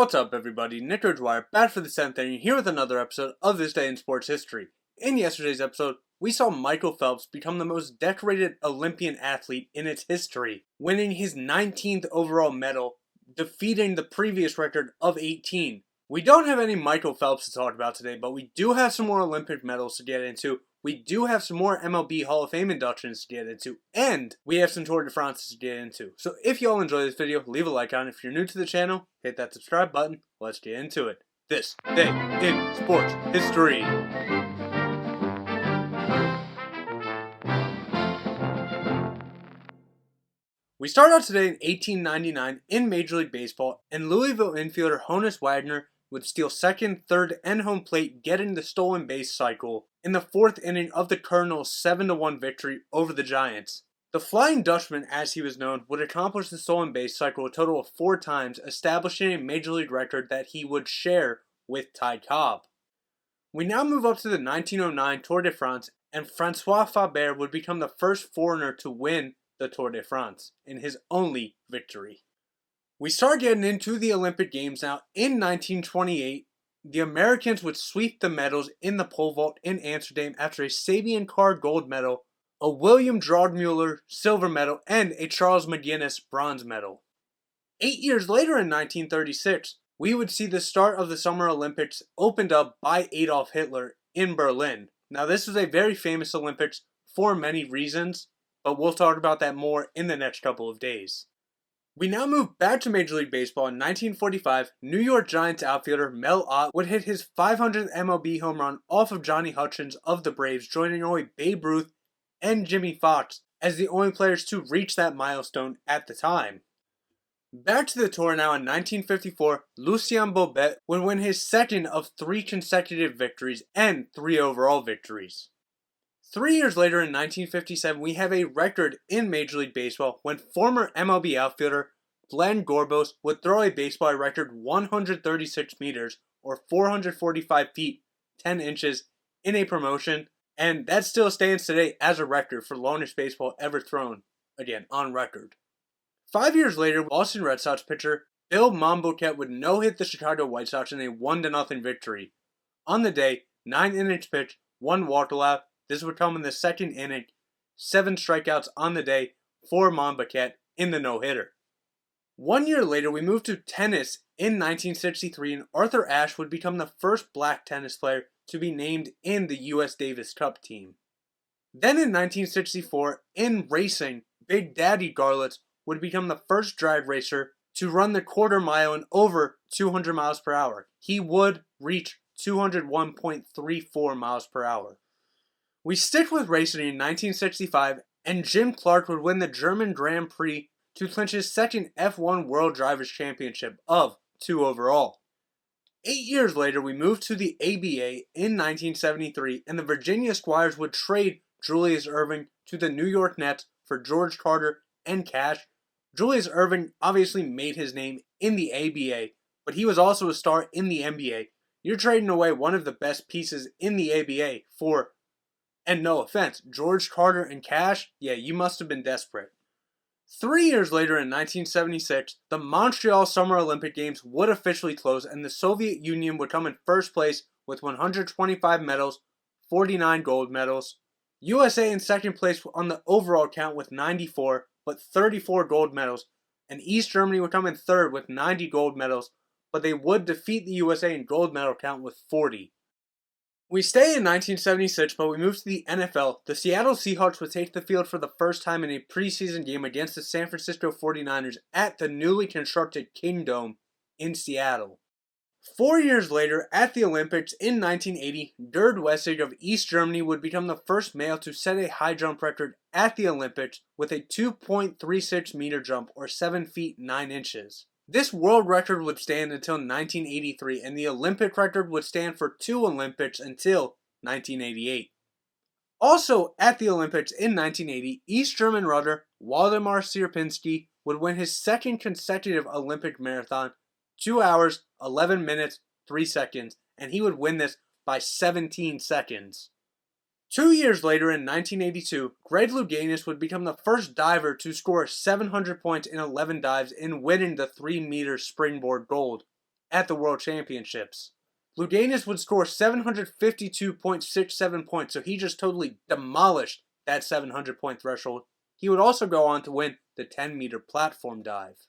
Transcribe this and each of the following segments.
What's up, everybody? Nick Ridgewire back for the 7th inning here with another episode of This Day in Sports History. In yesterday's episode, we saw Michael Phelps become the most decorated Olympian athlete in its history, winning his 19th overall medal, defeating the previous record of 18. We don't have any Michael Phelps to talk about today, but we do have some more Olympic medals to get into. We do have some more MLB Hall of Fame inductions to get into, and we have some Tour de France to get into. So if you all enjoy this video, leave a like on it. If you're new to the channel, hit that subscribe button. Let's get into it. This Day in Sports History. We start out today in 1899 in Major League Baseball, and Louisville infielder Honus Wagner would steal second, third, and home plate, getting the stolen base cycle in the 4th inning of the Cardinals' 7-1 victory over the Giants. The Flying Dutchman, as he was known, would accomplish the stolen base cycle a total of 4 times, establishing a Major League record that he would share with Ty Cobb. We now move up to the 1909 Tour de France, and Francois Faber would become the first foreigner to win the Tour de France in his only victory. We start getting into the Olympic Games now. In 1928, the Americans would sweep the medals in the pole vault in Amsterdam after a Sabian Carr gold medal, a William Drogmuller silver medal, and a Charles McGuinness bronze medal. 8 years later in 1936, we would see the start of the Summer Olympics opened up by Adolf Hitler in Berlin. Now this was a very famous Olympics for many reasons, but we'll talk about that more in the next couple of days. We now move back to Major League Baseball. In 1945, New York Giants outfielder Mel Ott would hit his 500th MLB home run off of Johnny Hutchins of the Braves, joining only Babe Ruth and Jimmy Foxx as the only players to reach that milestone at the time. Back to the tour now. In 1954, Lucien Bobet would win his second of 3 consecutive victories and 3 overall victories. 3 years later in 1957, we have a record in Major League Baseball when former MLB outfielder Glenn Gorbos would throw a baseball a record 136 meters or 445 feet 10 inches in a promotion, and that still stands today as a record for longest baseball ever thrown, again on record. 5 years later, Boston Red Sox pitcher Bill Monboquet would no-hit the Chicago White Sox in a 1-0 victory. On the day, 9 innings pitched, 1 walk allowed. This would come in the 2nd inning, 7 strikeouts on the day for Monboquet in the no-hitter. 1 year later, we moved to tennis in 1963, and Arthur Ashe would become the first black tennis player to be named in the U.S. Davis Cup team. Then in 1964, in racing, Big Daddy Garlitz would become the first drag racer to run the quarter mile in over 200 miles per hour. He would reach 201.34 miles per hour. We stick with racing in 1965, and Jim Clark would win the German Grand Prix to clinch his second F1 World Drivers' Championship of 2 overall. 8 years later, we moved to the ABA in 1973, and the Virginia Squires would trade Julius Erving to the New York Nets for George Carter and cash. Julius Erving obviously made his name in the ABA, but he was also a star in the NBA. You're trading away one of the best pieces in the ABA for, and no offense, George Carter and cash? Yeah, you must have been desperate. 3 years later in 1976, the Montreal Summer Olympic Games would officially close, and the Soviet Union would come in first place with 125 medals, 49 gold medals. USA in second place on the overall count with 94, but 34 gold medals, and East Germany would come in third with 90 gold medals, but they would defeat the USA in gold medal count with 40. We stay in 1976, but we move to the NFL. The Seattle Seahawks would take the field for the first time in a preseason game against the San Francisco 49ers at the newly constructed Kingdome in Seattle. 4 years later, at the Olympics in 1980, Gerd Wessig of East Germany would become the first male to set a high jump record at the Olympics with a 2.36 meter jump or 7 feet 9 inches. This world record would stand until 1983, and the Olympic record would stand for 2 Olympics until 1988. Also at the Olympics in 1980, East German runner Waldemar Sierpinski would win his second consecutive Olympic marathon, 2 hours, 11 minutes, 3 seconds, and he would win this by 17 seconds. 2 years later in 1982, Greg Louganis would become the first diver to score 700 points in 11 dives in winning the 3-meter springboard gold. at the World Championships. Lou Gehrig would score 752.67 points, so he just totally demolished that 700-point threshold. He would also go on to win the 10-meter platform dive.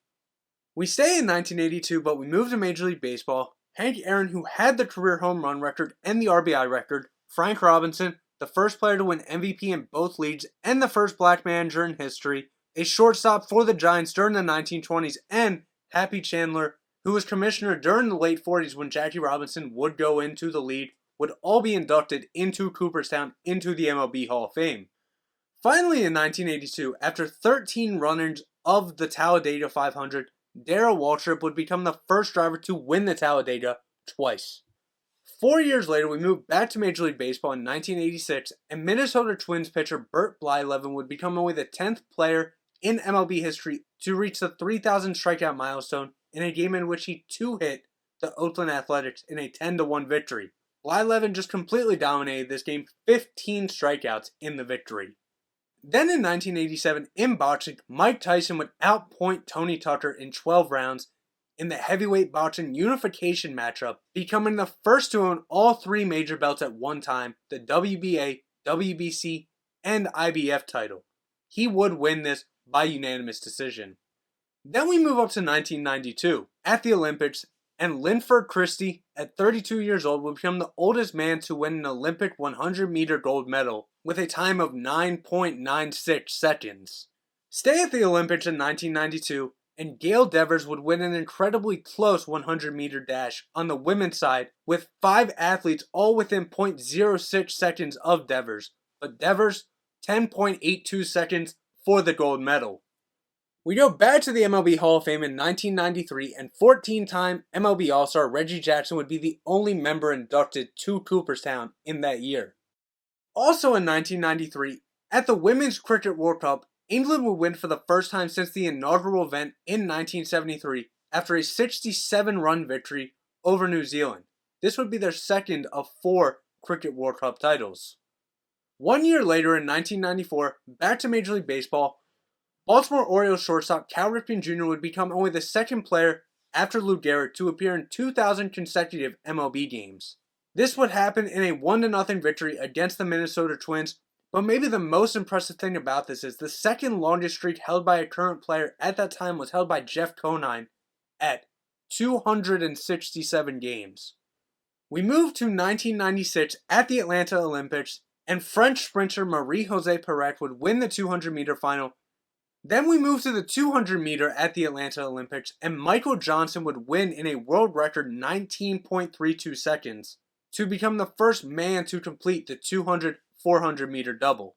We stay in 1982, but we move to Major League Baseball. Hank Aaron, who had the career home run record and the RBI record, Frank Robinson, the first player to win MVP in both leagues and the first black manager in history, a shortstop for the Giants during the 1920s, and Happy Chandler, who was commissioner during the late 40s when Jackie Robinson would go into the league, would all be inducted into Cooperstown into the MLB Hall of Fame. Finally, in 1982, after 13 runners of the Talladega 500, Darrell Waltrip would become the first driver to win the Talladega twice. 4 years later, we moved back to Major League Baseball in 1986, and Minnesota Twins pitcher Bert Blyleven would become only the 10th player in MLB history to reach the 3,000 strikeout milestone in a game in which he two-hit the Oakland Athletics in a 10-1 victory. Blyleven just completely dominated this game, 15 strikeouts in the victory. Then in 1987, in boxing, Mike Tyson would outpoint Tony Tucker in 12 rounds in the heavyweight boxing unification matchup, becoming the first to own all three major belts at one time, the WBA, WBC, and IBF title. He would win this by unanimous decision. Then we move up to 1992. At the Olympics, and Linford Christie, at 32 years old, would become the oldest man to win an Olympic 100-meter gold medal with a time of 9.96 seconds. Stay at the Olympics in 1992, and Gail Devers would win an incredibly close 100-meter dash on the women's side with 5 athletes all within 0.06 seconds of Devers, but Devers 10.82 seconds for the gold medal. We go back to the MLB Hall of Fame in 1993, and 14-time MLB All-Star Reggie Jackson would be the only member inducted to Cooperstown in that year. Also in 1993, at the Women's Cricket World Cup, England would win for the first time since the inaugural event in 1973 after a 67-run victory over New Zealand. This would be their second of 4 Cricket World Cup titles. 1 year later in 1994, back to Major League Baseball, Baltimore Orioles shortstop Cal Ripken Jr. would become only the second player after Lou Gehrig to appear in 2,000 consecutive MLB games. This would happen in a 1-0 victory against the Minnesota Twins, but maybe the most impressive thing about this is the second longest streak held by a current player at that time was held by Jeff Conine at 267 games. We move to 1996 at the Atlanta Olympics, and French sprinter Marie-Josée Pérec would win the 200-meter final. Then we move to the 200-meter at the Atlanta Olympics, and Michael Johnson would win in a world record 19.32 seconds to become the first man to complete the 200 400-meter double.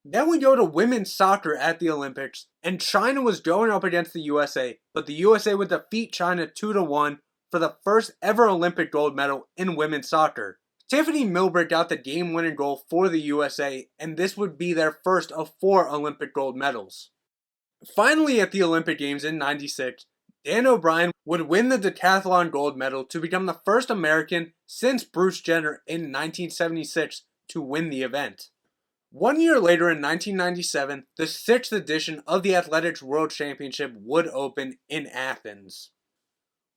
Then we go to women's soccer at the Olympics, and China was going up against the USA, but the USA would defeat China 2-1 for the first ever Olympic gold medal in women's soccer. Tiffany Milberg got the game-winning goal for the USA, and this would be their first of 4 Olympic gold medals. Finally, at the Olympic Games in '96, Dan O'Brien would win the decathlon gold medal to become the first American since Bruce Jenner in 1976 to win the event. 1 year later in 1997, the 6th edition of the Athletics World Championship would open in Athens.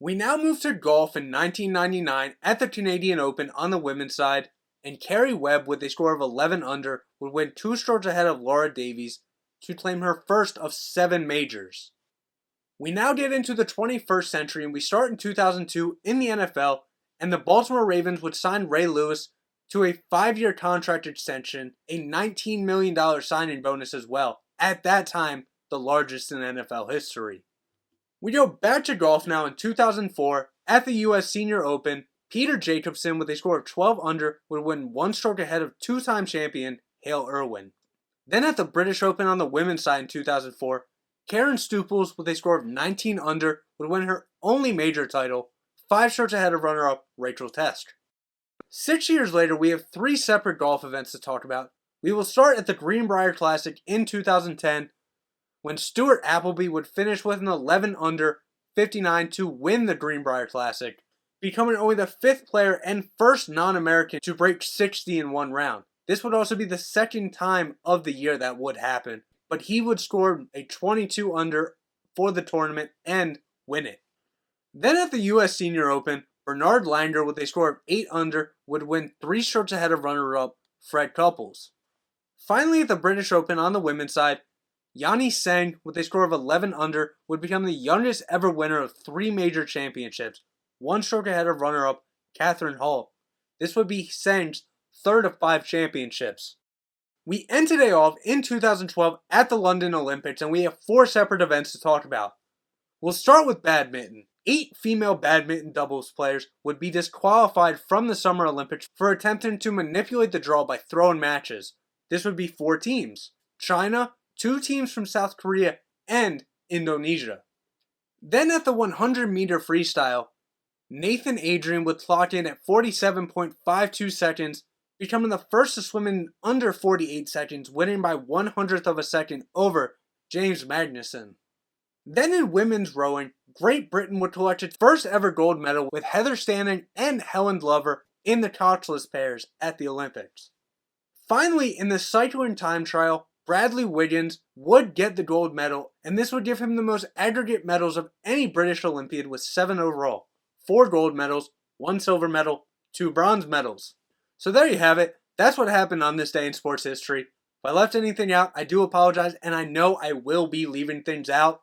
We now move to golf in 1999 at the Canadian Open on the women's side, and Carrie Webb with a score of 11 under would win 2 strokes ahead of Laura Davies to claim her first of 7 majors. We now get into the 21st century, and we start in 2002 in the NFL, and the Baltimore Ravens would sign Ray Lewis to a 5-year contract extension, a $19 million signing bonus as well, at that time the largest in NFL history. We go back to golf now in 2004 at the US Senior Open. Peter Jacobsen with a score of 12 under would win 1 stroke ahead of 2-time champion Hale Irwin. Then at the British Open on the women's side in 2004, Karen Stuples with a score of 19 under would win her only major title, 5 strokes ahead of runner-up Rachel Tesk. 6 years later, we have 3 separate golf events to talk about. We will start at the Greenbrier Classic in 2010, when Stuart Appleby would finish with an 11 under 59 to win the Greenbrier Classic, becoming only the 5th player and first non-American to break 60 in one round. This would also be the second time of the year that would happen, but he would score a 22 under for the tournament and win it. Then at the US Senior Open, Bernard Langer with a score of 8 under would win 3 strokes ahead of runner-up Fred Couples. Finally at the British Open on the women's side, Yani Tseng with a score of 11 under would become the youngest ever winner of 3 major championships, 1 stroke ahead of runner-up Catherine Hall. This would be Tseng's third of 5 championships. We end today off in 2012 at the London Olympics, and we have 4 separate events to talk about. We'll start with badminton. 8 female badminton doubles players would be disqualified from the Summer Olympics for attempting to manipulate the draw by throwing matches. This would be 4 teams: China, 2 teams from South Korea, and Indonesia. Then at the 100-meter freestyle, Nathan Adrian would clock in at 47.52 seconds, becoming the first to swim in under 48 seconds, winning by 1/100th of a second over James Magnuson. Then in women's rowing, Great Britain would collect its first ever gold medal with Heather Stanning and Helen Glover in the coachless pairs at the Olympics. Finally, in the cycling time trial, Bradley Wiggins would get the gold medal, and this would give him the most aggregate medals of any British Olympian with 7 overall. 4 gold medals, 1 silver medal, 2 bronze medals. So there you have it. That's what happened on this day in sports history. If I left anything out, I do apologize, and I know I will be leaving things out.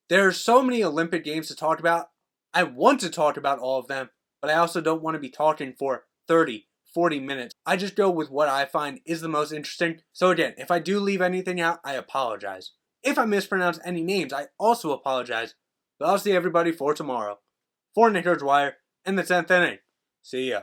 There are so many Olympic Games to talk about. I want to talk about all of them, but I also don't want to be talking for 30, 40 minutes. I just go with what I find is the most interesting. So again, if I do leave anything out, I apologize. If I mispronounce any names, I also apologize. But I'll see everybody for tomorrow. For Nick Wire and the 10th inning. See ya.